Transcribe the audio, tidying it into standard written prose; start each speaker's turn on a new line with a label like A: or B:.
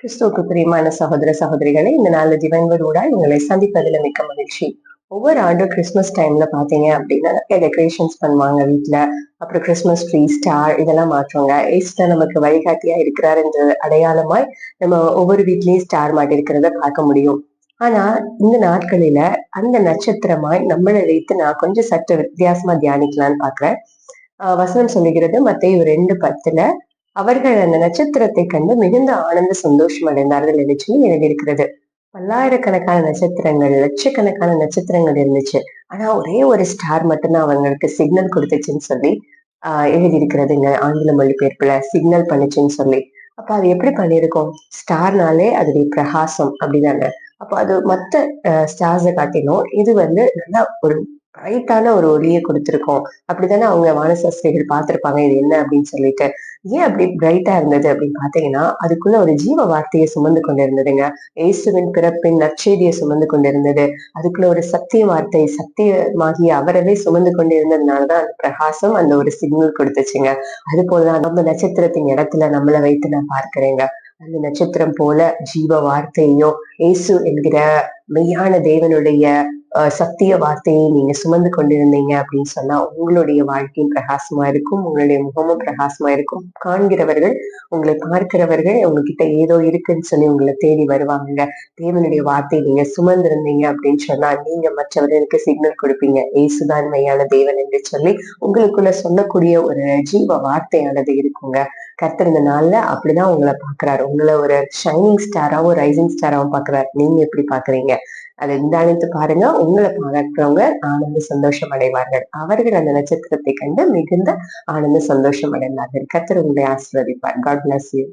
A: கிறிஸ்துவுக்கு பிரியமான சகோதர சகோதரிகளை இந்த நாள் திவன்களூடாய் உங்களை சந்திப்பதில் மிக்க மகிழ்ச்சி. ஒவ்வொரு ஆண்டும் கிறிஸ்துமஸ் டைம்ல பாத்தீங்க அப்படின்னா நிறைய டெக்கரேஷன்ஸ் பண்ணுவாங்க வீட்டுல. அப்புறம் கிறிஸ்துமஸ் ட்ரீ, ஸ்டார் இதெல்லாம் மாற்றுவாங்க. ஈஸ்டர் நமக்கு வழிகாட்டியா இருக்கிறார் என்ற அடையாளமாய் நம்ம ஒவ்வொரு வீட்லயும் ஸ்டார் மாட்டிருக்கிறத பார்க்க முடியும். ஆனா இந்த நாட்களில அந்த நட்சத்திரமாய் நம்மளை வைத்து நான் கொஞ்சம் சற்று வித்தியாசமா தியானிக்கலான்னு பாக்குறேன். வசனம் சொல்லுகிறது மத்தேயு 2:10, அவர்கள் அந்த நட்சத்திரத்தை கண்டு மிகுந்த ஆனந்த சந்தோஷம் அடைந்தார்கள் என்று சொல்லி எழுதியிருக்கிறது. பல்லாயிரக்கணக்கான நட்சத்திரங்கள், லட்சக்கணக்கான நட்சத்திரங்கள் இருந்துச்சு. ஆனா ஒரே ஒரு ஸ்டார் மட்டும்தான் அவங்களுக்கு சிக்னல் கொடுத்துச்சுன்னு சொல்லி எழுதியிருக்கிறதுங்க. ஆங்கில மொழிபெயர்ப்புல சிக்னல் பண்ணுச்சுன்னு சொல்லி. அப்ப அது எப்படி பண்ணிருக்கோம்? ஸ்டார்னாலே அதோடைய பிரகாசம் அப்படிதானே. அப்ப அது மத்த ஸ்டார்ஸை காட்டிலும் இது வந்து நல்லா ஒரு பிரைட்டான ஒரு ஒளியை கொடுத்திருக்கோம். அப்படித்தானே அவங்க வானசாஸ்திரிகள் பார்த்திருப்பாங்க இது என்ன அப்படின்னு சொல்லிட்டு. ஏன் அப்படி பிரைட்டா இருந்தது அப்படின்னு பாத்தீங்கன்னா, அதுக்குள்ள ஒரு ஜீவ வார்த்தையை சுமந்து கொண்டிருந்ததுங்க. இயேசுவின் பிறப்பின் நற்செய்தியை சுமந்து கொண்டிருந்தது. அதுக்குள்ள ஒரு சத்திய வார்த்தை, சத்தியமாகிய அவரவே சுமந்து கொண்டிருந்ததுனாலதான் அந்த பிரகாசம் அந்த ஒரு சிக்னல் கொடுத்துச்சுங்க. அது போலதான் நம்ம நட்சத்திரத்தின் இடத்துல நம்மளை வைத்து நான் பார்க்கிறேங்க. அந்த நட்சத்திரம் போல ஜீவ வார்த்தையோ இயேசு என்கிற மெய்யான தேவனுடைய சத்திய வார்த்தையை நீங்க சுமந்து கொண்டிருந்தீங்க அப்படின்னு சொன்னா உங்களுடைய வாழ்க்கையும் பிரகாசமா இருக்கும், உங்களுடைய முகமும் பிரகாசமா இருக்கும். காண்கிறவர்கள், உங்களை பார்க்கிறவர்கள் உங்ககிட்ட ஏதோ இருக்குன்னு சொல்லி உங்களை தேடி வருவாங்க. தேவனுடைய வார்த்தையை நீங்க சுமந்திருந்தீங்க அப்படின்னு சொன்னா நீங்க மற்றவர்களுக்கு சிக்னல் கொடுப்பீங்க, இயேசுதான் மெய்யான தேவன் என்று சொல்லி உங்களுக்குள்ள சொல்லக்கூடிய ஒரு ஜீவ வார்த்தையானது இருக்குங்க. கர்த்தர் இந்த நாள்ல அப்படிதான் உங்களை பாக்குறாரு. உங்களை ஒரு ஷைனிங் ஸ்டாராவும் ரைசிங் ஸ்டாராவும் பாக்குறாரு. நீங்க எப்படி பாக்குறீங்க? அதை நிதானித்து பாருங்க. உங்களை பார்க்கிறவங்க ஆனந்த சந்தோஷம் அடைவார்கள். அவர்கள் அந்த நட்சத்திரத்தை கண்டு மிகுந்த ஆனந்த சந்தோஷம் அடைந்தார்கள். கர்த்தர் உங்களை ஆசீர்வதிப்பார். God bless you.